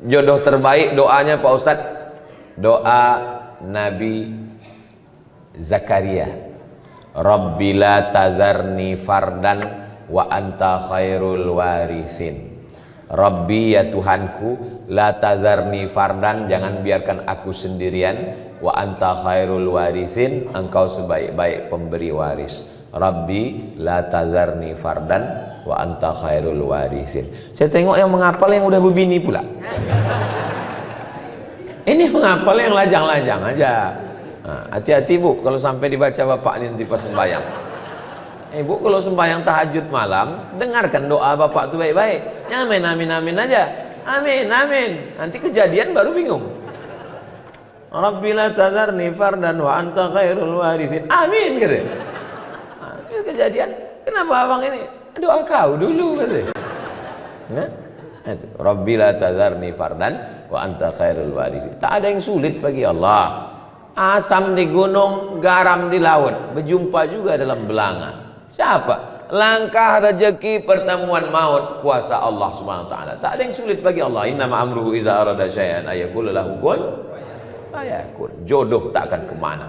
Jodoh terbaik doanya Pak Ustadz, doa Nabi Zakaria, Rabbi la tazarni fardan wa anta khairul warisin. Rabbi, ya Tuhanku, la tazarni fardan, jangan biarkan aku sendirian, wa anta khairul warisin, engkau sebaik-baik pemberi waris. Rabbi la tazarni fardan wa anta khairul warisin. Saya tengok yang menghafal yang udah berbini pula. Ini menghafal yang lajang-lajang aja. Hati-hati Bu kalau sampai dibaca bapak ini nanti pas sembahyang. Ibu kalau sembahyang tahajud malam, dengarkan doa bapak itu baik-baik. Amin amin amin aja. Amin amin. Nanti kejadian baru bingung. Rabbi la tazarni fardan wa anta khairul warisin. Amin gitu. Kejadian. Kenapa abang ini? Doa kau dulu gitu. Nah, itu. Rabbi la tazarni fardan wa anta khairul warisin. Tak ada yang sulit bagi Allah. Asam di gunung, garam di laut, berjumpa juga dalam belanga. Siapa? Langkah rezeki, pertemuan maut, kuasa Allah Subhanahu wa taala. Tak ada yang sulit bagi Allah. Innama amruhu idza arada syai'an ayaqulu lahu kun fayakun. Jodoh tak akan kemana.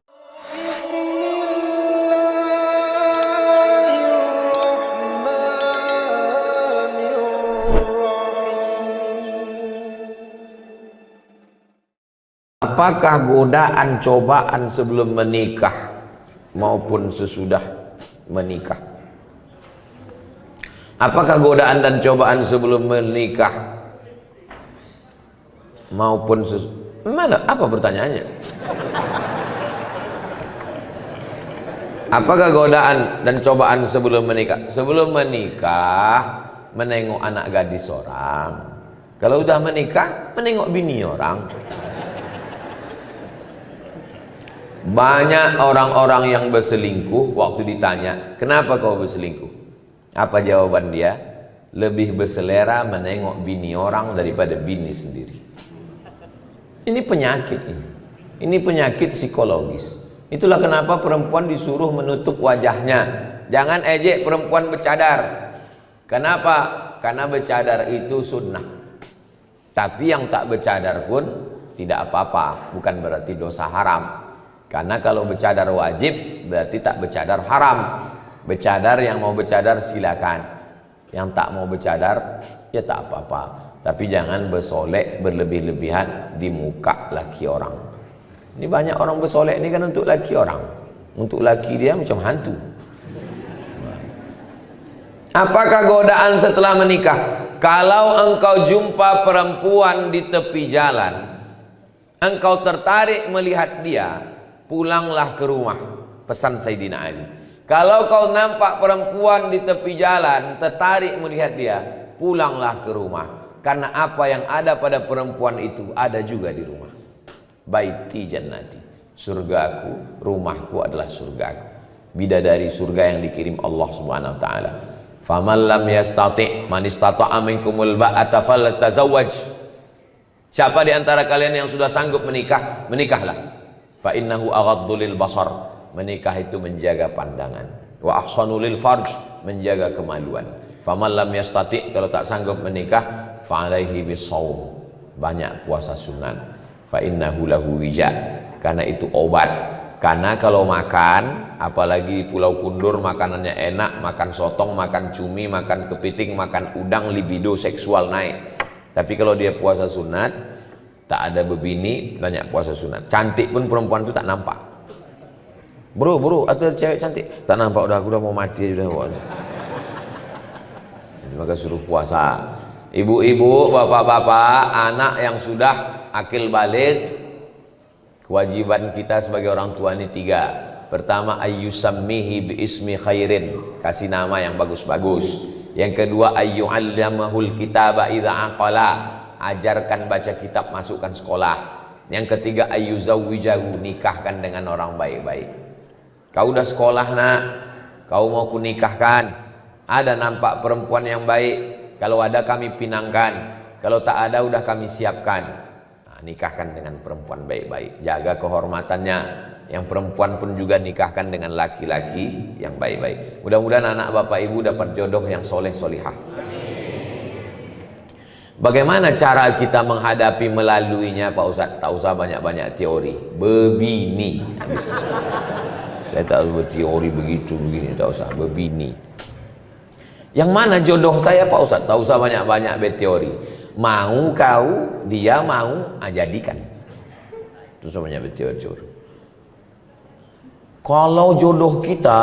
Apakah godaan cobaan sebelum menikah maupun sesudah menikah? Apakah godaan dan cobaan sebelum menikah maupun mana? Apa pertanyaannya? Apakah godaan dan cobaan sebelum menikah? Sebelum menikah menengok anak gadis orang. Kalau udah menikah menengok bini orang. Banyak orang-orang yang berselingkuh, waktu ditanya, kenapa kau berselingkuh? Apa jawaban dia? Lebih berselera menengok bini orang daripada bini sendiri. Ini penyakit ini. Ini penyakit psikologis. Itulah kenapa perempuan disuruh menutup wajahnya. Jangan ejek perempuan bercadar. Kenapa? Karena bercadar itu sunnah. Tapi yang tak bercadar pun tidak apa-apa, bukan berarti dosa haram. Karena kalau bercadar wajib berarti tak bercadar haram. Bercadar, yang mau bercadar silakan, yang tak mau bercadar ya tak apa-apa. Tapi jangan bersolek berlebih-lebihan di muka laki orang. Ini banyak orang bersolek ini kan untuk laki orang. Untuk laki dia macam hantu. Apakah godaan setelah menikah? Kalau engkau jumpa perempuan di tepi jalan, engkau tertarik melihat dia, pulanglah ke rumah, pesan Sayyidina Ali. Kalau kau nampak perempuan di tepi jalan, tertarik melihat dia, pulanglah ke rumah. Karena apa yang ada pada perempuan itu ada juga di rumah. Baiti jannati, surgaku, rumahku adalah surgaku. Bidadari surga yang dikirim Allah Subhanahu wa taala. Faman lam yastati' man istata'a minkumul ba'ata falyatazawwaj. Siapa di antara kalian yang sudah sanggup menikah, menikahlah. Fa innahu aghaddu lil basar, menikah itu menjaga pandangan, wa ahsanu lil farj, menjaga kemaluan. Faman lam yastati', kalau tak sanggup menikah, fa alaihi bisawm, banyak puasa sunat. Fa innahu lahu wija, karena itu obat. Karena kalau makan, apalagi Pulau Kundur makanannya enak, makan sotong, makan cumi, makan kepiting, makan udang, libido seksual naik. Tapi kalau dia puasa sunat, tak ada berbini, banyak puasa sunat. Cantik pun perempuan itu tak nampak. Bro, atau cewek cantik, tak nampak, udah aku udah mau mati sudah. Maka suruh puasa. Ibu-ibu, bapak-bapak, anak yang sudah akil balik, kewajiban kita sebagai orang tua ini 3. Pertama, ayyusammihi biismi khairin, kasih nama yang bagus-bagus. Yang kedua, ayyu'allamahul kitaba idza aqala, ajarkan baca kitab, masukkan sekolah. Yang ketiga, ayyuzawwijahu, nikahkan dengan orang baik-baik. Kau udah sekolah nak, kau mau kunikahkan. Ada nampak perempuan yang baik, kalau ada kami pinangkan, kalau tak ada udah kami siapkan. Nah, nikahkan dengan perempuan baik-baik, jaga kehormatannya. Yang perempuan pun juga nikahkan dengan laki-laki yang baik-baik. Mudah-mudahan anak bapak ibu dapat jodoh yang soleh solihah. Bagaimana cara kita menghadapi melaluinya Pak Ustadz? Tak usah banyak-banyak teori. Berbini. Habis. Saya tak berteori begitu begini, tak usah. Berbini. Yang mana jodoh saya Pak Ustadz? Tak usah banyak-banyak berteori. Mau kau, dia mau, jadikan. Tak usah banyak berteori. Kalau jodoh kita,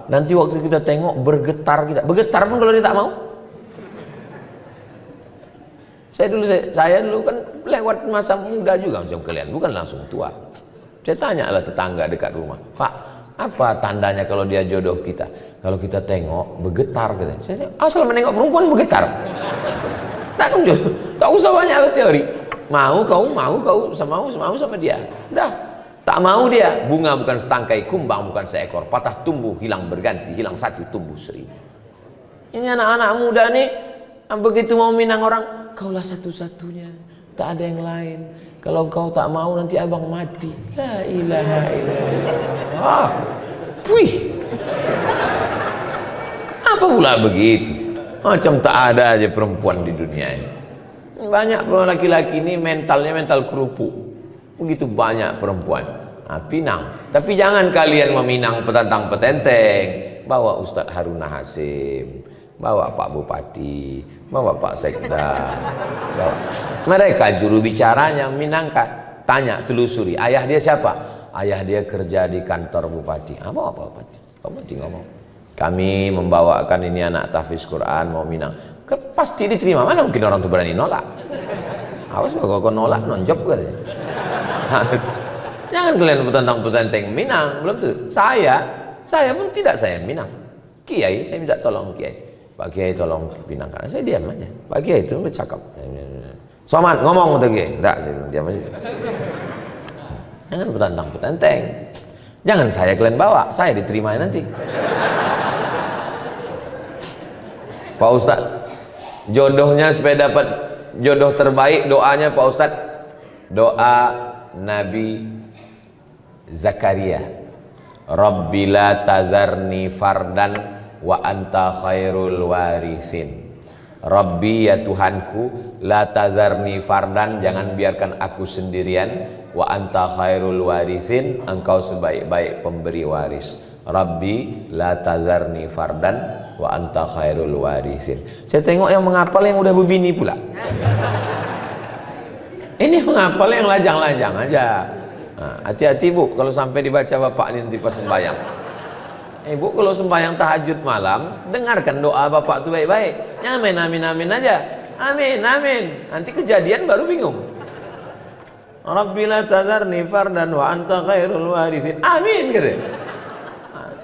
nanti waktu kita tengok bergetar kita. Bergetar pun kalau dia tak mau. Saya dulu kan lewat masa muda juga macam kalian, bukan langsung tua. Saya tanyalah tetangga dekat rumah, Pak, apa tandanya kalau dia jodoh kita? Kalau kita tengok bergetar katanya. Saya asal menengok perempuan bergetar. Tak jodoh, tak usah banyak teori. Mau kau sama dia. Dah, tak mau dia. Bunga bukan setangkai, kumbang bukan seekor. Patah tumbuh, hilang berganti, hilang satu tumbuh seribu. Ini anak-anak muda nih, begitu mau minang orang, kaulah satu-satunya, tak ada yang lain. Kalau kau tak mau nanti abang mati. La ilaha illallah. Puih. Apa pula begitu? Macam tak ada aja perempuan di dunia ini. Banyak laki-laki ini mentalnya mental kerupuk. Begitu banyak perempuan. Pinang. Tapi jangan kalian meminang petantang-petenteng. Bawa Ustadz Haruna Hasim, bawa Pak Bupati, bawa Pak Sekda, bawa. Mereka juru bicaranya minangkan. Tanya, telusuri, ayah dia siapa? Ayah dia kerja di kantor bupati. Bawa Pak Bupati. Pak Bupati ngomong, kami membawakan ini anak tahfiz Quran mau minang. Pasti diterima. Mana mungkin orang tuh berani nolak? Awas kalau kau nolak nonjok katanya. Jangan kalian petantang-petenteng minang. Belum tuh. Saya pun tidak saya minang. Kiai, saya minta tolong Kiai. Pak Kiai tolong pinangkan. Saya diam aja. Pak Kiai itu bercakap. Somad ngomong untuk Kiai. Enggak, saya diam aja. Jangan petantang-petenteng. Jangan saya kalian bawa, saya diterima nanti. Pak Ustadz, jodohnya supaya dapat jodoh terbaik, doanya Pak Ustadz, doa Nabi Zakaria, Rabbi la tazarni fardan wa anta khairul warisin. Rabbi ya Tuhanku, la tazarni fardan, jangan biarkan aku sendirian, wa anta khairul warisin, engkau sebaik-baik pemberi waris. Rabbi la tazarni fardan wa anta khairul warisin. Saya tengok yang menghafal yang udah berbini pula. Ini menghafal yang lajang-lajang aja. Hati-hati Bu kalau sampai dibaca bapak ini nanti pas sembahyang. Bu kalau sembahyang tahajud malam, dengarkan doa bapak itu baik-baik. Amin amin amin aja. Amin amin. Nanti kejadian baru bingung. Rabbi la tazarni fardan wa anta khairul warisin. Amin gitu.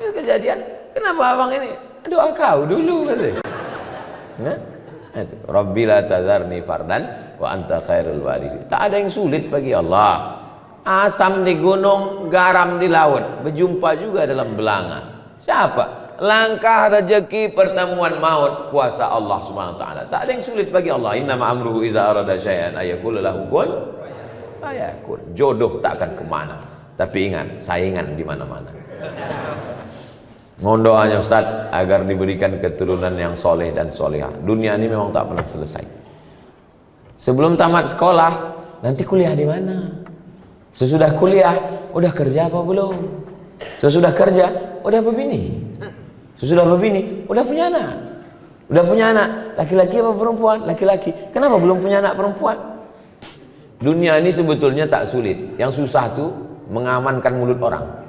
Kejadian, kenapa abang ini? Doa kau dulu katanya. Nah, itu. Rabbi la tazarni fardan wa anta khairul warisin. Tak ada yang sulit bagi Allah. Asam di gunung, garam di laut, berjumpa juga dalam belanga. Siapa? Langkah rezeki, pertemuan maut, kuasa Allah Subhanahu wa taala. Tak ada yang sulit bagi Allah. Innama amruhu idza arada syai'an ayaqula lahu kun fayakun. Jodoh tak akan kemana. Tapi ingat, saingan di mana-mana. Mohon doanya Ustaz agar diberikan keturunan yang soleh dan solehah. Dunia ini memang tak pernah selesai. Sebelum tamat sekolah, nanti kuliah di mana? Sesudah kuliah, udah kerja apa belum? Sesudah kerja, udah berbini. Sesudah berbini, udah punya anak. Udah punya anak, laki-laki apa perempuan? Laki-laki. Kenapa belum punya anak perempuan? Dunia ini sebetulnya tak sulit. Yang susah tuh mengamankan mulut orang.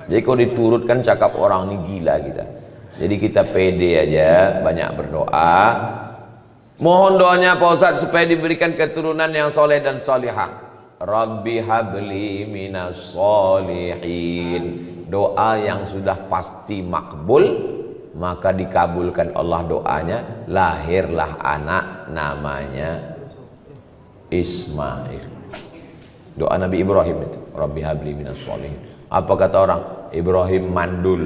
Jadi kalau diturutkan cakap orang ini gila kita. Jadi kita pede aja, banyak berdoa. Mohon doanya Pak Ustadz supaya diberikan keturunan yang soleh dan solihah. Rabbi habli minas solihin. Doa yang sudah pasti makbul, maka dikabulkan Allah doanya. Lahirlah anak namanya Ismail. Doa Nabi Ibrahim itu, Rabbi habli minas solihin. Apa kata orang? Ibrahim mandul,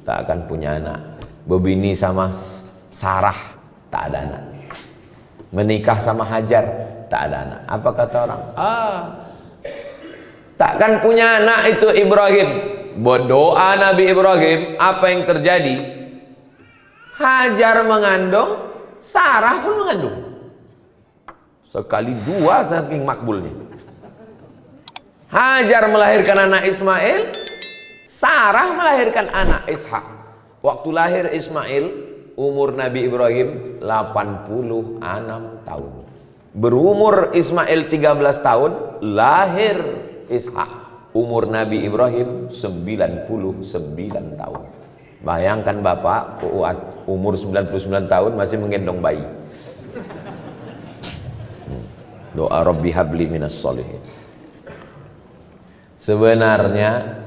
tak akan punya anak. Berbini sama Sarah, tak ada anak. Menikah sama Hajar, tak ada anak. Apa kata orang? Takkan punya anak itu Ibrahim. Berdoa Nabi Ibrahim, apa yang terjadi? Hajar mengandung Sarah pun mengandung. Sekali dua saking makbulnya. Hajar melahirkan anak Ismail, Sarah melahirkan anak Ishak. Waktu lahir Ismail, umur Nabi Ibrahim 86 tahun. Berumur Ismail 13 tahun, lahir Ishak. Umur Nabi Ibrahim 99 tahun. Bayangkan bapak umur 99 tahun masih menggendong bayi. Doa Rabbi habli minas solihin. Sebenarnya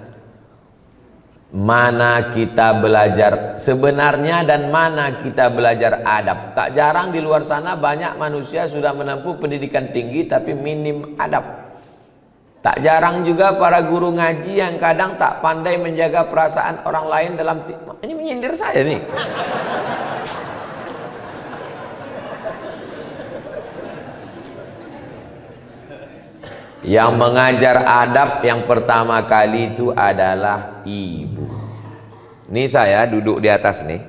mana kita belajar dan mana kita belajar adab. Tak jarang di luar sana banyak manusia sudah menempuh pendidikan tinggi tapi minim adab. Tak jarang juga para guru ngaji yang kadang tak pandai menjaga perasaan orang lain dalam ini menyindir saya nih. Yang mengajar adab yang pertama kali itu adalah ibu. Ini saya duduk di atas nih,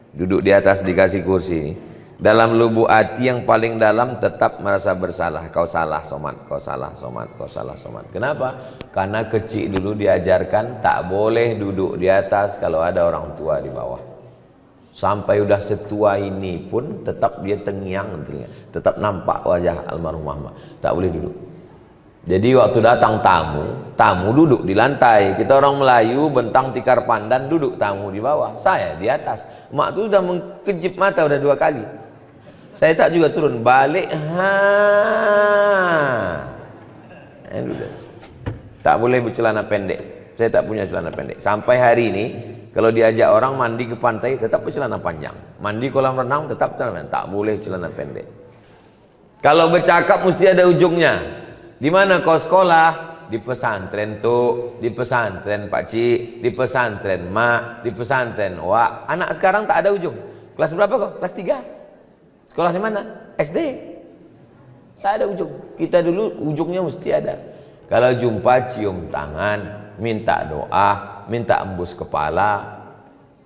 duduk di atas dikasih kursi ini. Dalam lubuk hati yang paling dalam tetap merasa bersalah. Kau salah Somad, kau salah Somad, kau salah Somad. Kenapa? Karena kecil dulu diajarkan tak boleh duduk di atas kalau ada orang tua di bawah. Sampai udah setua ini pun tetap dia tengiang, tetap nampak wajah almarhum Muhammad. Tak boleh duduk. Jadi waktu datang tamu duduk di lantai. Kita orang Melayu bentang tikar pandan, duduk tamu di bawah, saya di atas. Mak tu sudah mengkejip mata udah 2 kali. Saya tak juga turun, balik. Tak boleh bercelana pendek. Saya tak punya celana pendek. Sampai hari ini kalau diajak orang mandi ke pantai tetap bercelana panjang. Mandi kolam renang tetap celana pendek. Tak boleh celana pendek. Kalau bercakap mesti ada ujungnya. Di mana kau sekolah? Di pesantren tu, di pesantren pakcik, di pesantren mak, di pesantren wak. Anak sekarang tak ada ujung. Kelas berapa kau? Kelas 3. Sekolah di mana? SD. Tak ada ujung. Kita dulu ujungnya mesti ada. Kalau jumpa cium tangan, minta doa, minta embus kepala.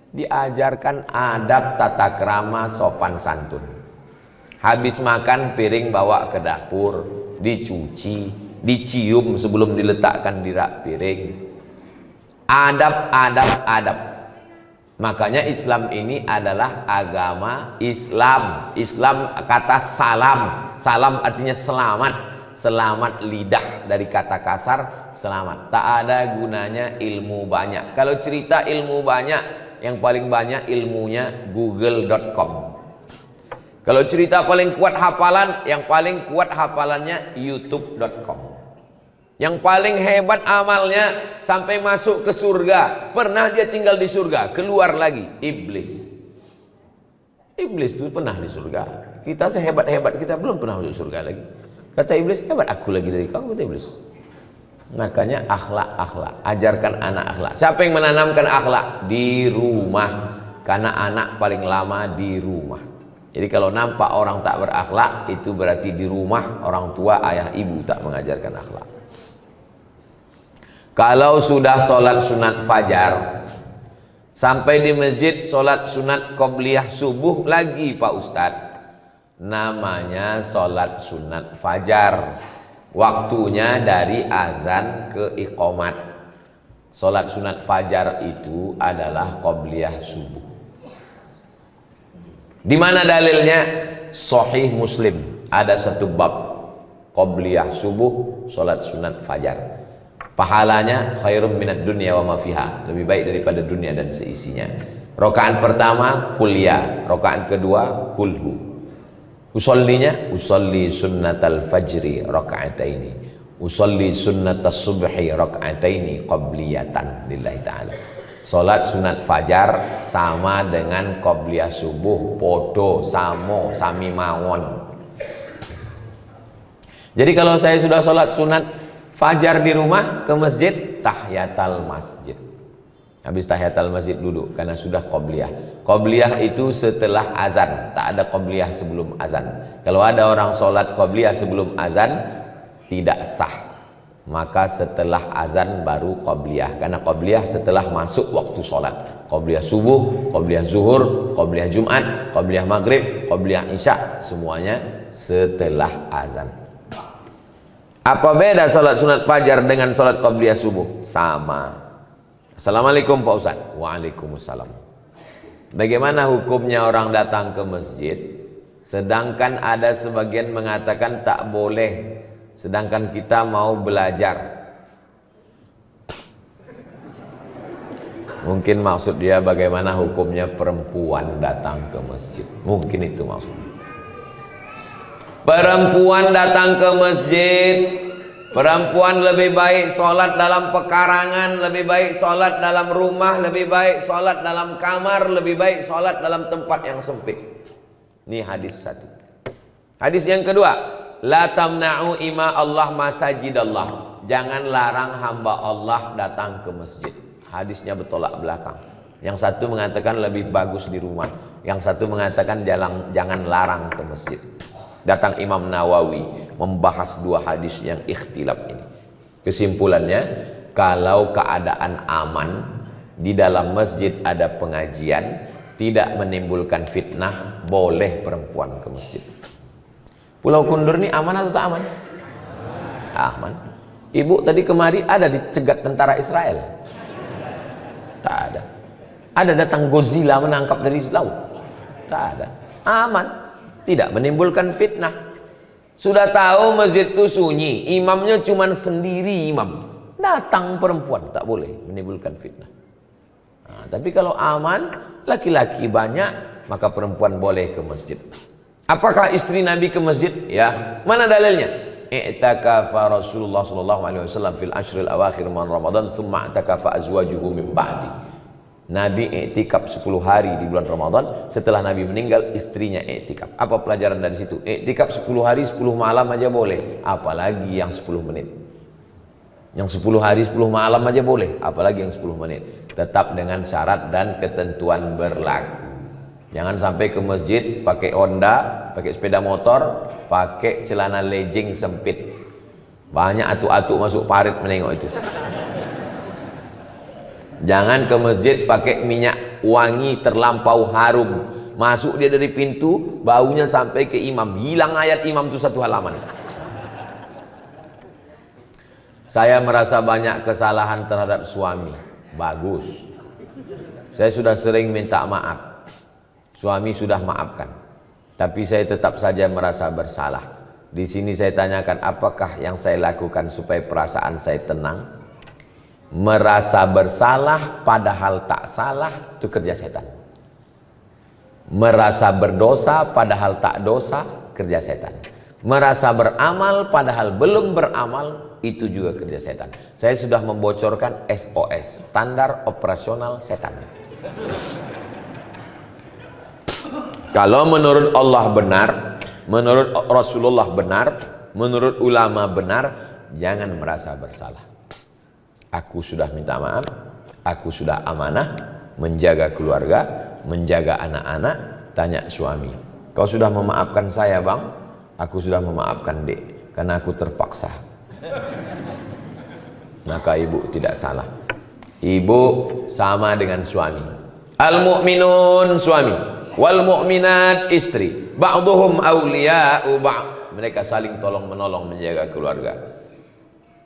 Diajarkan adab tata krama sopan santun. Habis makan piring bawa ke dapur, dicuci, dicium sebelum diletakkan di rak piring. Adab. Makanya Islam ini adalah agama Islam. Islam kata salam. Salam artinya selamat. Selamat lidah, dari kata kasar selamat. Tak ada gunanya ilmu banyak. Kalau cerita ilmu banyak, yang paling banyak ilmunya google.com. Kalau cerita paling kuat hafalan, yang paling kuat hafalannya youtube.com. Yang paling hebat amalnya sampai masuk ke surga. Pernah dia tinggal di surga, keluar lagi, iblis. Iblis itu pernah di surga. Kita sehebat-hebat kita belum pernah masuk surga lagi. Kata iblis, hebat aku lagi dari kau, kata iblis. Makanya akhlak. Ajarkan anak akhlak. Siapa yang menanamkan akhlak? Di rumah. Karena anak paling lama di rumah. Jadi kalau nampak orang tak berakhlak, itu berarti di rumah orang tua, ayah, ibu tak mengajarkan akhlak. Kalau sudah sholat sunat fajar, sampai di masjid sholat sunat qobliyah subuh lagi Pak Ustadz, namanya sholat sunat fajar. Waktunya dari azan ke iqomat. Sholat sunat fajar itu adalah qobliyah subuh. Di mana dalilnya? Sahih Muslim. Ada satu bab qobliyah subuh, sholat sunat fajar. Pahalanya khairum minad dunya wa ma fiha. Lebih baik daripada dunia dan seisinya. Rakaat pertama kuliah, rakaat kedua kulhu. Usolli sunnatal fajri raka'ataini. Usolli sunnatas subhi raka'ataini qabliyatan lillahi ta'ala. Salat sunat fajar sama dengan qobliyah subuh, podo, samo, sami mawon. Jadi kalau saya sudah salat sunat fajar di rumah, ke masjid, tahiyatul masjid. Habis tahiyatul masjid duduk karena sudah qobliyah. Qobliyah itu setelah azan, tak ada qobliyah sebelum azan. Kalau ada orang salat qobliyah sebelum azan, tidak sah. Maka setelah azan baru qobliyah, karena qobliyah setelah masuk waktu sholat. Qabliyah subuh, qabliyah zuhur, qabliyah Jumat, qabliyah maghrib, qabliyah isya, semuanya setelah azan. Apa beda salat sunat fajar dengan salat qabliyah subuh? Sama. Assalamualaikum Pak Ustaz. Waalaikumsalam. Bagaimana hukumnya orang datang ke masjid sedangkan ada sebagian mengatakan tak boleh, sedangkan kita mau belajar? Mungkin maksud dia bagaimana hukumnya perempuan datang ke masjid. Mungkin itu maksudnya. Perempuan datang ke masjid, perempuan lebih baik sholat dalam pekarangan, lebih baik sholat dalam rumah, lebih baik sholat dalam kamar, lebih baik sholat dalam tempat yang sempit. Ini hadis satu. Hadis yang kedua, la tamna'u ima Allah masajidallah. Jangan larang hamba Allah datang ke masjid. Hadisnya bertolak belakang. Yang satu mengatakan lebih bagus di rumah, yang satu mengatakan jangan larang ke masjid. Datang Imam Nawawi membahas dua hadis yang ikhtilaf ini. Kesimpulannya, kalau keadaan aman, di dalam masjid ada pengajian, tidak menimbulkan fitnah, boleh perempuan ke masjid. Pulau Kundur ini aman atau tak aman? Aman. Ibu tadi kemari ada dicegat tentara Israel? Tak ada. Ada datang Godzilla menangkap dari laut? Tak ada. Aman. Tidak menimbulkan fitnah. Sudah tahu masjid itu sunyi, imamnya cuma sendiri imam. Datang perempuan, tak boleh menimbulkan fitnah. Nah, tapi kalau aman, laki-laki banyak, maka perempuan boleh ke masjid. Apakah istri Nabi ke masjid? Ya. Mana dalilnya? I'takafa Rasulullah sallallahu alaihi wasallam fil ashril awakhir min Ramadan, thumma i'takafa azwajuhu min ba'di. Nabi i'tikaf 10 hari di bulan Ramadan, setelah Nabi meninggal istrinya i'tikaf. Apa pelajaran dari situ? I'tikaf 10 hari 10 malam aja boleh, apalagi yang 10 menit. Yang 10 hari 10 malam aja boleh, apalagi yang 10 menit. Tetap dengan syarat dan ketentuan berlaku. Jangan sampai ke masjid pakai Honda, pakai sepeda motor, pakai celana legging sempit. Banyak atu-atu masuk parit menengok itu. Jangan ke masjid pakai minyak wangi terlampau harum. Masuk dia dari pintu, baunya sampai ke imam. Hilang ayat imam itu satu halaman. Saya merasa banyak kesalahan terhadap suami. Bagus. Saya sudah sering minta maaf. Suami sudah maafkan. Tapi saya tetap saja merasa bersalah. Di sini saya tanyakan, apakah yang saya lakukan supaya perasaan saya tenang? Merasa bersalah padahal tak salah, itu kerja setan. Merasa berdosa padahal tak dosa, kerja setan. Merasa beramal padahal belum beramal, itu juga kerja setan. Saya sudah membocorkan SOS, standar operasional setan. Kalau menurut Allah benar, menurut Rasulullah benar, menurut ulama benar, jangan merasa bersalah. Aku sudah minta maaf, aku sudah amanah, menjaga keluarga, menjaga anak-anak. Tanya suami, kau sudah memaafkan saya bang? Aku sudah memaafkan dek, karena aku terpaksa. Maka ibu tidak salah. Ibu sama dengan suami. Al-mu'minun suami, wal mu'minat istri, ba'duhum awliya'u ba'd. Mereka saling tolong menolong menjaga keluarga.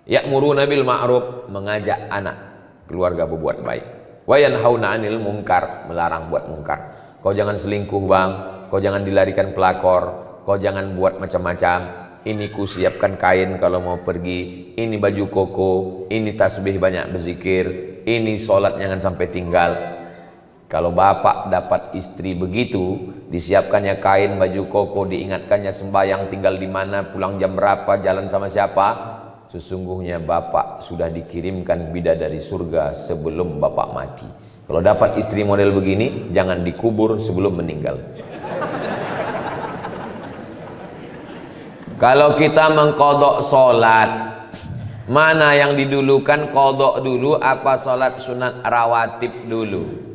Ya'muruna bil ma'ruf, mengajak anak keluarga berbuat baik. Wa yanhauna 'anil munkar, melarang buat mungkar. Kau jangan selingkuh bang, kau jangan dilarikan pelakor, kau jangan buat macam-macam. Ini ku siapkan kain kalau mau pergi, ini baju koko, ini tasbih banyak berzikir, ini sholat jangan sampai tinggal. Kalau bapak dapat istri begitu, disiapkannya kain, baju koko, diingatkannya sembahyang tinggal di mana, pulang jam berapa, jalan sama siapa, sesungguhnya bapak sudah dikirimkan bidadari surga sebelum bapak mati. Kalau dapat istri model begini, jangan dikubur sebelum meninggal. Kalau kita mengqadha salat, mana yang didulukan, qadha dulu apa salat sunat rawatib dulu?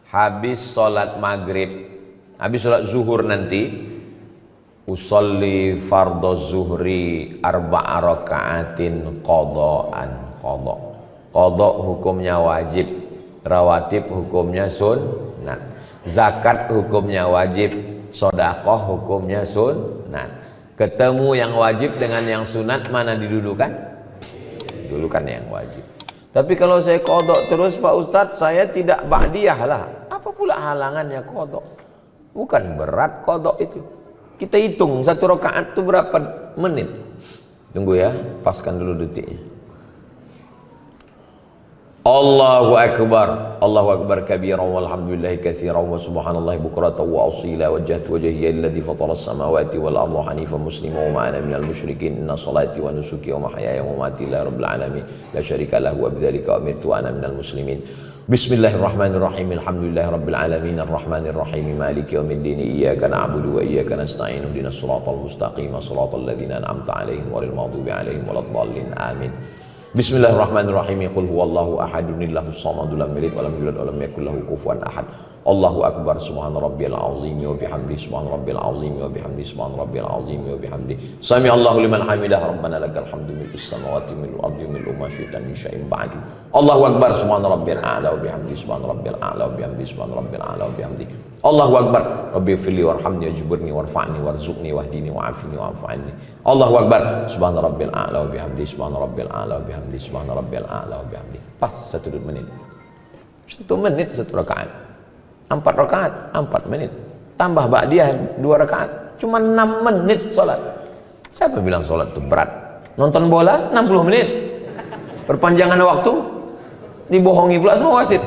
Habis salat maghrib, habis salat zuhur nanti, usolli fardhu zuhri arba'a raka'atin qadha'an. Qadha hukumnya wajib. Rawatib hukumnya sunat. Zakat hukumnya wajib. Sedekah hukumnya sunat. Ketemu yang wajib dengan yang sunat, mana didudukan? Dulukan yang wajib. Tapi kalau saya qadha terus Pak Ustadz, saya tidak ba'diyah lah. Apa pula halangannya qadha? Bukan berat qadha itu. Kita hitung satu rakaat itu berapa menit. Tunggu ya, paskan dulu detiknya. Allahu Akbar, Allahu Akbar kabiran walhamdulillahi katsiran wa subhanallahi bukratan wa asila wajjahtu wajhiya alladhi fatara as-samawati wal arda hanifan musliman wa ma ana minal musyrikin inna salati wa nusuki wa mahyaya wa mamati lillahi rabbil alamin la syarika lahu wa bidzalika umirtu wa ana minal muslimin. Bismillahirrahmanirrahim. Alhamdulillahi rabbil alamin arrahmanir rahim maliki yaumiddin iyyaka na'budu wa iyyaka nasta'in ihdinas siratal mustaqim siratal ladzina an'amta 'alaihim ghairil maghdubi 'alaihim waladdallin amin. Bismillahirrahmanirrahim. Qul huwallahu ahadun illahus samadul lam yalid wa lam yulad wa lam yakul lahu kufuwan ahad. Allahu akbar subhana rabbiyal azim wa bihamdi subhana rabbil azim wa bihamdi subhana rabbil azim wa bihamdi sami Allahu liman hamidah rabbana lakal hamdu mil'us samawati mil'ul ardi mil'u ma syi'ta min syai'in ba'du. Allahu akbar subhana rabbil a'la wa bihamdi subhana rabbil a'la wa bihamdi subhana rabbil a'la wa bihamdi. Allahu akbar rabbighfirli warhamni wajburni warfa'ni warzuqni wahdini wa'afini wa'fu 'anni. Allahu akbar subhana rabbil a'la wa bihamdi subhana rabbil a'la wa bihamdi subhana rabbil a'la wa bihamdi. Pas 1 menit. 1 menit 1 rakaat. 4 rakaat 4 menit. Tambah ba'diyah 2 rakaat. Cuma 6 menit sholat. Siapa bilang sholat itu berat? Nonton bola 60 menit. Perpanjangan waktu dibohongi pula semua wasit.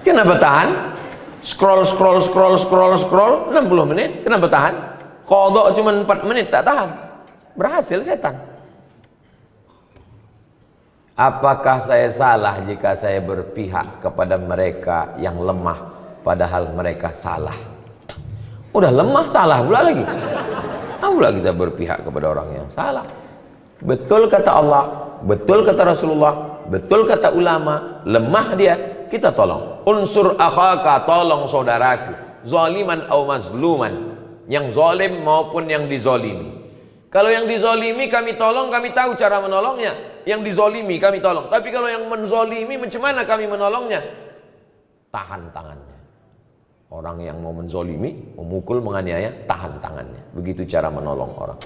Kenapa tahan? Scroll 60 menit. Kenapa tahan? Qadha cuma 4 menit tak tahan. Berhasil setan. Apakah saya salah jika saya berpihak kepada mereka yang lemah padahal mereka salah? Udah lemah salah pula lagi. Pula kita berpihak kepada orang yang salah. Betul kata Allah, betul kata Rasulullah, betul kata ulama, lemah dia, kita tolong. Unsur akhaka, tolong saudaraku, zaliman au mazluman, yang zalim maupun yang dizalimi. Kalau yang dizalimi kami tolong, kami tahu cara menolongnya. Yang dizalimi kami tolong. Tapi kalau yang menzalimi, macam mana kami menolongnya? Tahan tangannya. Orang yang mau menzalimi, memukul, menganiaya, tahan tangannya. Begitu cara menolong orang.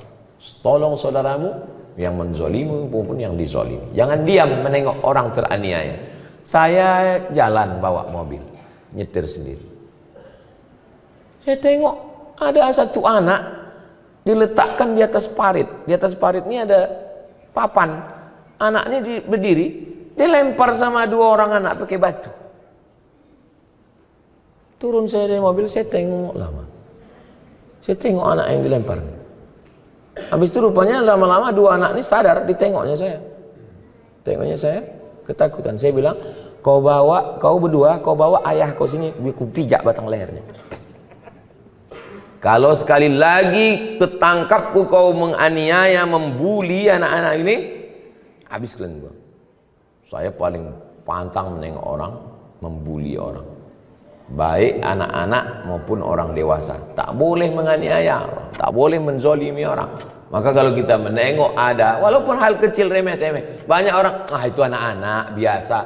Tolong saudaramu yang menzalimi maupun yang dizalimi. Jangan diam menengok orang teraniaya. Saya jalan bawa mobil, nyetir sendiri. Saya tengok ada satu anak diletakkan di atas parit. Di atas parit ini ada papan. Anaknya berdiri, dilempar sama 2 orang anak pakai batu. Turun saya dari mobil, saya tengok lama. Saya tengok anak yang dilempar. Habis itu rupanya lama-lama 2 anak ini sadar, ditengoknya saya. Tengoknya saya, ketakutan. Saya bilang, kau berdua bawa ayah kau sini, biar ku pijak batang lehernya. Kalau sekali lagi ketangkapku kau menganiaya, membuli anak-anak ini, habis kalian gua. Saya paling pantang menengok orang, membuli orang. Baik anak-anak maupun orang dewasa. Tak boleh menganiaya orang, tak boleh menzalimi orang. Maka kalau kita menengok ada, walaupun hal kecil remeh-temeh, banyak orang, itu anak-anak biasa.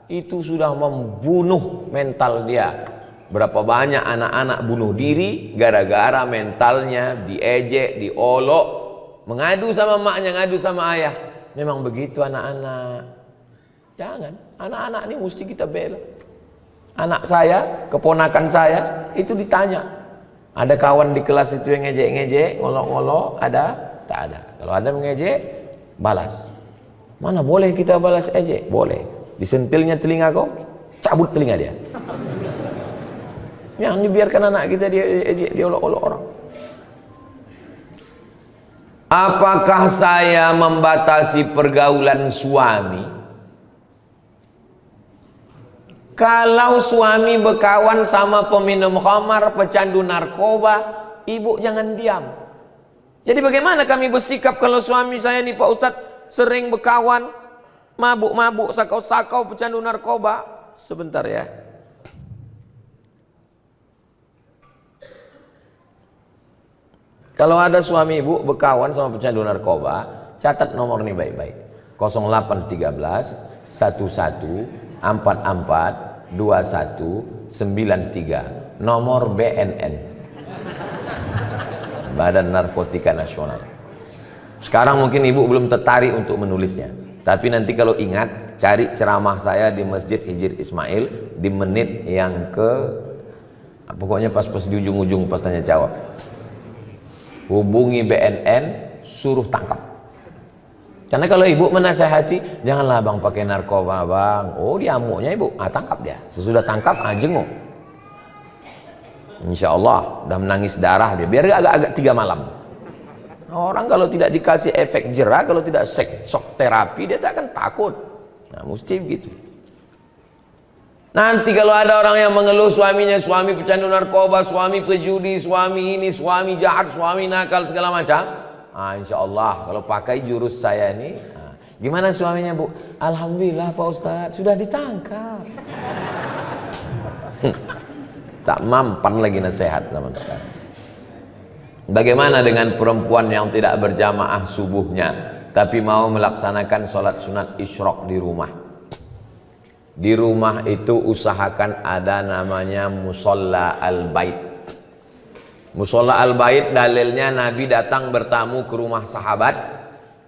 Itu sudah membunuh mental dia. Berapa banyak anak-anak bunuh diri gara-gara mentalnya diejek, diolok, mengadu sama maknya, ngadu sama ayah. Memang begitu anak-anak. Jangan, anak-anak ini mesti kita bela. Anak saya, keponakan saya, itu ditanya. Ada kawan di kelas itu yang ngejek-ngejek, ngolok-ngolok, ada? Tak ada. Kalau ada mengejek, balas. Mana boleh kita balas ejek? Boleh. Disentilnya telinga kau, cabut telinga dia. Yang dibiarkan anak kita dia olok-olok orang. Apakah saya membatasi pergaulan suami? Kalau suami berkawan sama peminum khamar, pecandu narkoba, ibu jangan diam. Jadi bagaimana kami bersikap kalau suami saya nih Pak Ustadz sering berkawan, mabuk-mabuk, sakau-sakau, pecandu narkoba? Sebentar ya. Kalau ada suami ibu berkawan sama pecandu narkoba, catat nomor ini baik-baik. 0813 11 44 21 93, nomor BNN, Badan Narkotika Nasional. Sekarang mungkin ibu belum tertarik untuk menulisnya, tapi nanti kalau ingat, cari ceramah saya di Masjid Hijir Ismail di menit yang pokoknya pas di ujung-ujung pas tanya jawab. Hubungi BNN, suruh tangkap. Karena kalau ibu menasehati, janganlah bang pakai narkoba bang. Oh dia amuknya ibu, tangkap dia. Sesudah tangkap, jenguk. Insya Allah udah menangis darah dia. Biar agak-agak 3 malam. Orang kalau tidak dikasih efek jerah, kalau tidak shock terapi, dia tak akan takut. Nah mesti begitu. Nanti kalau ada orang yang mengeluh suaminya, suami pecandu narkoba, suami pejudi, suami ini, suami jahat, suami nakal, segala macam. Insya Allah kalau pakai jurus saya ini, gimana suaminya bu? Alhamdulillah Pak Ustadz sudah ditangkap. Tak mampan lagi nasihat zaman sekarang. Bagaimana dengan perempuan yang tidak berjamaah subuhnya tapi mau melaksanakan sholat sunat isyraq di rumah? Di rumah itu usahakan ada namanya musolla al-bait. Musolla al-bait dalilnya Nabi datang bertamu ke rumah sahabat.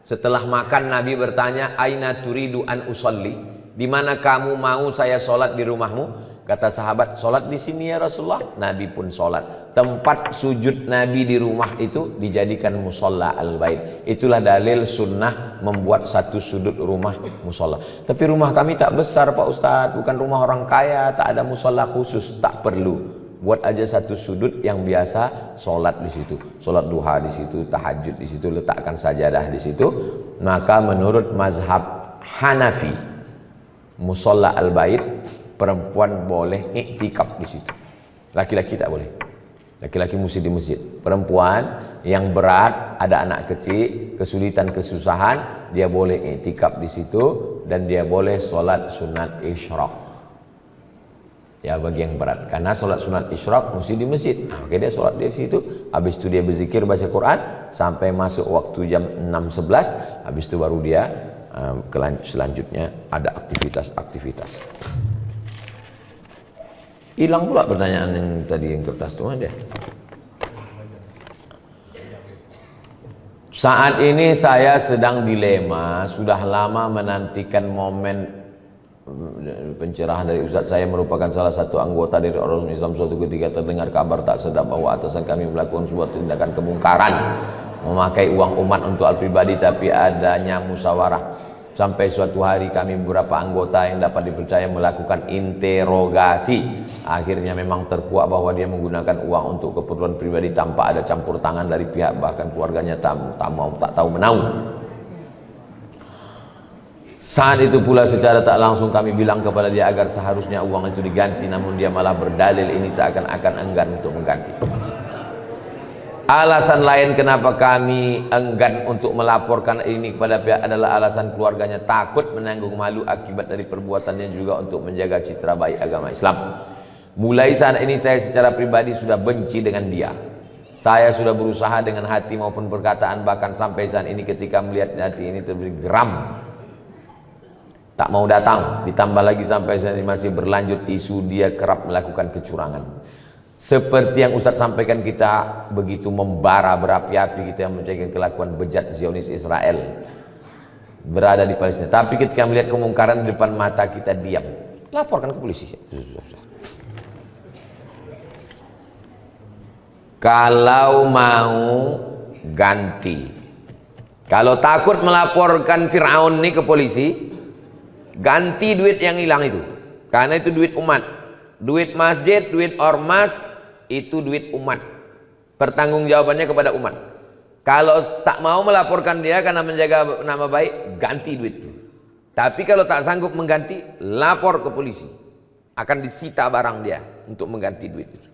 Setelah makan Nabi bertanya, aina turidu an usolli? Di mana kamu mau saya sholat di rumahmu? Kata sahabat, sholat di sini ya Rasulullah. Nabi pun sholat. Tempat sujud Nabi di rumah itu dijadikan musolla al-bait. Itulah dalil sunnah membuat satu sudut rumah musolla. Tapi rumah kami tak besar Pak Ustadz, bukan rumah orang kaya, tak ada musolla khusus. Tak perlu. Buat aja satu sudut yang biasa sholat di situ, sholat duha di situ, tahajud di situ, letakkan sajadah di situ. Maka menurut mazhab Hanafi, musolla al-bait, perempuan boleh iktikaf di situ. Laki-laki tak boleh. Laki-laki mesti di masjid. Perempuan yang berat, ada anak kecil, kesulitan kesusahan, dia boleh iktikaf di situ dan dia boleh sholat sunat isyraq. Ya bagi yang berat, karena sholat sunat isyraq mesti di masjid. Oke, dia sholat di situ, habis itu dia berzikir baca Quran sampai masuk waktu jam 6.11, habis itu baru dia selanjutnya ada aktivitas-aktivitas. Hilang pula pertanyaan yang tadi yang kertas itu dia. Saat ini saya sedang dilema, sudah lama menantikan momen pencerahan dari Ustadz. Saya merupakan salah satu anggota dari orang Islam. Suatu ketika terdengar kabar tak sedap bahwa atasan kami melakukan sebuah tindakan kemungkaran, memakai uang umat untuk hal pribadi, tapi adanya musyawarah. Sampai suatu hari kami beberapa anggota yang dapat dipercaya melakukan interogasi. Akhirnya memang terkuak bahwa dia menggunakan uang untuk keperluan pribadi tanpa ada campur tangan dari pihak bahkan keluarganya tak tahu menahu. Saat itu pula secara tak langsung kami bilang kepada dia agar seharusnya uang itu diganti, namun dia malah berdalil ini seakan-akan enggan untuk mengganti. Alasan lain kenapa kami enggan untuk melaporkan ini kepada pihak adalah alasan keluarganya takut menanggung malu akibat dari perbuatannya, juga untuk menjaga citra baik agama Islam. Mulai saat ini saya secara pribadi sudah benci dengan dia. Saya sudah berusaha dengan hati maupun perkataan, bahkan sampai saat ini ketika melihat hati ini terberi geram, tak mau datang. Ditambah lagi sampai saat ini masih berlanjut isu dia kerap melakukan kecurangan. Seperti yang Ustadz sampaikan, kita begitu membara berapi-api kita yang mencari kelakuan bejat Zionis Israel berada di Palestina. Tapi ketika melihat kemungkaran di depan mata kita diam. Laporkan ke polisi. Kalau mau ganti, kalau takut melaporkan Fir'aun ini ke polisi, ganti duit yang hilang itu, karena itu duit umat. Duit masjid, duit ormas, itu duit umat. Pertanggungjawabannya kepada umat. Kalau tak mau melaporkan dia karena menjaga nama baik, ganti duit itu. Tapi kalau tak sanggup mengganti, lapor ke polisi. Akan disita barang dia untuk mengganti duit itu.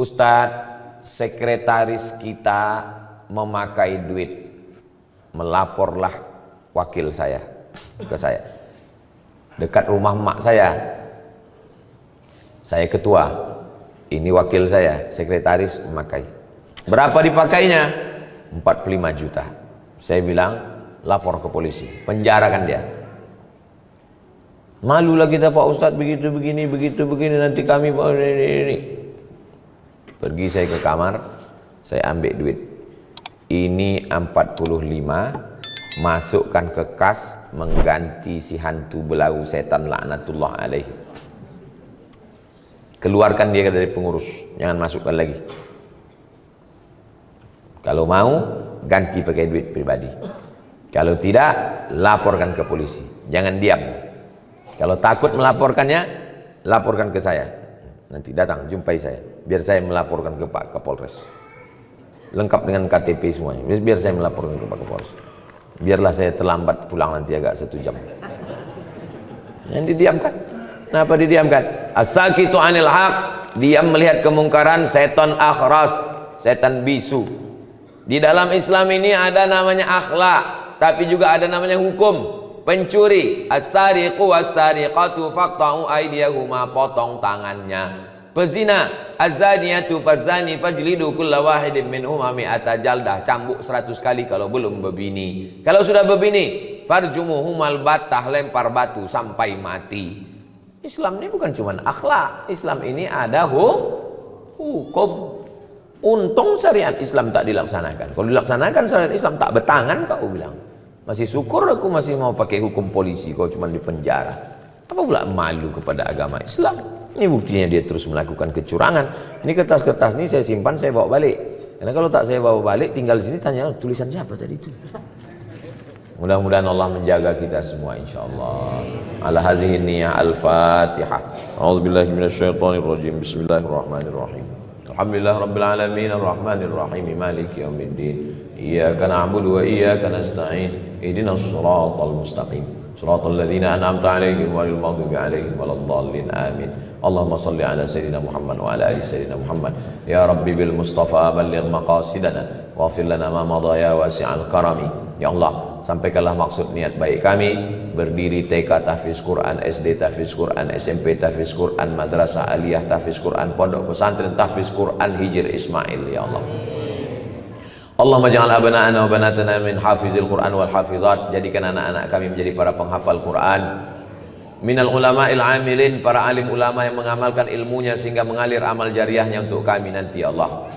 Ustadz, sekretaris kita memakai duit. Melaporlah wakil saya ke saya. Dekat rumah emak saya ketua, ini wakil saya, sekretaris memakai. Berapa dipakainya? 45 juta. Saya bilang lapor ke polisi, penjarakan dia. Malulah kita Pak Ustadz, begitu begini nanti kami ini. Pergi saya ke kamar, saya ambil duit. Ini 45, masukkan ke kas, mengganti si hantu belau setan laknatullah alaihi. Keluarkan dia dari pengurus, jangan masukkan lagi. Kalau mau, ganti pakai duit pribadi. Kalau tidak, laporkan ke polisi. Jangan diam. Kalau takut melaporkannya, laporkan ke saya. Nanti datang, jumpai saya. Biar saya melaporkan ke Pak Kapolres. Lengkap dengan KTP semuanya. Biar saya melaporkan ke Pak Kapolres. Biarlah saya terlambat pulang nanti agak 1 jam. Yang didiamkan. Kenapa didiamkan? As-sakitu anil haq. Diam melihat kemungkaran, setan akhras, setan bisu. Di dalam Islam ini ada namanya akhlak, tapi juga ada namanya hukum. Pencuri, as-sariqu was-sariqatu faqta'u aydiyahuma, potong tangannya. Pezina, az-zaniyatu faz-zani fajlidu kulla wahidin minhuma mi'ata jaldah, cambuk 100 kali kalau belum berbini. Kalau sudah berbini, farjumuhumal battah, lempar batu sampai mati. Islam ini bukan cuma akhlak, Islam ini ada hukum. Untung syariat Islam tak dilaksanakan. Kalau dilaksanakan syariat Islam tak betangan, kau bilang. Masih syukur aku masih mau pakai hukum polisi, kau cuma di penjara. Apa pula malu kepada agama Islam? Ini buktinya dia terus melakukan kecurangan. Ini kertas-kertas ini saya simpan, saya bawa balik. Karena kalau tak saya bawa balik, tinggal di sini tanya, tulisan siapa tadi itu? Mudah-mudahan Allah menjaga kita semua insyaallah. Ala hadhihi niyyah al-Fatihah. A'udzubillahi minasyaitonirrajim. Bismillahirrahmanirrahim. Alhamdulillah rabbil alamin arrahmanir rahim maliki yaumiddin. Iyyaka na'budu wa iyyaka nasta'in. Ihdinas shiratal mustaqim. Shiratal ladzina an'amta 'alaihim ghairil maghdubi 'alaihim waladdallin. Amin. Allahumma shalli ala sayyidina Muhammad wa ala ali sayyidina Muhammad. Ya Rabbi bil Mustafa balligh maqasidana waghfir lana ma madha ya wasi'al karami. Ya Allah, sampaikanlah maksud niat baik kami berdiri TK tahfiz Quran, SD tahfiz Quran, SMP tahfiz Quran, madrasah aliyah tahfiz Quran, pondok pesantren tahfiz Quran Hijr Ismail. Ya Allah, Allahumma ja'al abana'ana wa banatana min hafizil Quran wal hafizat. Jadikan anak-anak kami menjadi para penghafal Quran. Minal ulama'il amilin, para alim ulama yang mengamalkan ilmunya sehingga mengalir amal jariahnya untuk kami nanti. Ya Allah,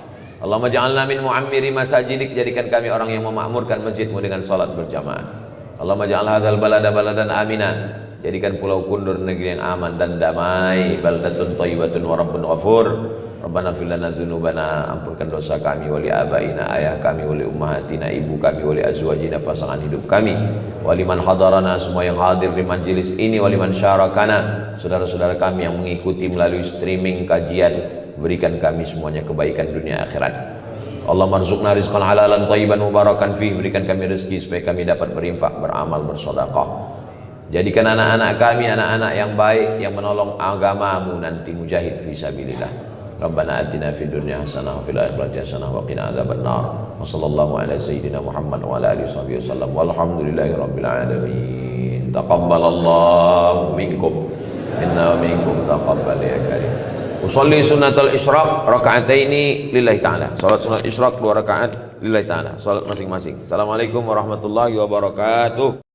Allahumma ja'alna min mu'ammiri masajidik. Jadikan kami orang yang memakmurkan masjidmu dengan salat berjamaah. Allahumma ja'al hadzal balada baladan amina. Jadikan Pulau Kundur negeri yang aman dan damai. Baldatun thayyibatun wa rabbun ghafur. Rabbana fir lana dzunubana, ampunkan dosa kami, wali abaina, ayah kami, wali ummahatina, ibu kami, wali azwajina, pasangan hidup kami, wali man hadarana, semua yang hadir di majelis ini, wali man syarakana, saudara-saudara kami yang mengikuti melalui streaming kajian. Berikan kami semuanya kebaikan dunia akhirat. Allah marzuqna rizqan halalan thayyiban mubarakan fih. Berikan kami rezeki supaya kami dapat berinfak, beramal, bersedekah. Jadikan anak-anak kami anak-anak yang baik, yang menolong agamamu nanti, mujahid fi sabilillah. Rabbana atina fid dunya hasanah wa fil akhirati hasanah wa qina adzabannar. Wa sallallahu ala sayyidina Muhammad wa ala alihi wasallam. Walhamdulillahi rabbil alamin. Taqabbalallahu minkum minna wa minkum taqabbal ya karim. Usolli sunnatul isyraq raka'ataini lillahi ta'ala. Salat sunat isyraq 2 rakaat lillahi ta'ala. Salat masing-masing. Assalamualaikum warahmatullahi wabarakatuh.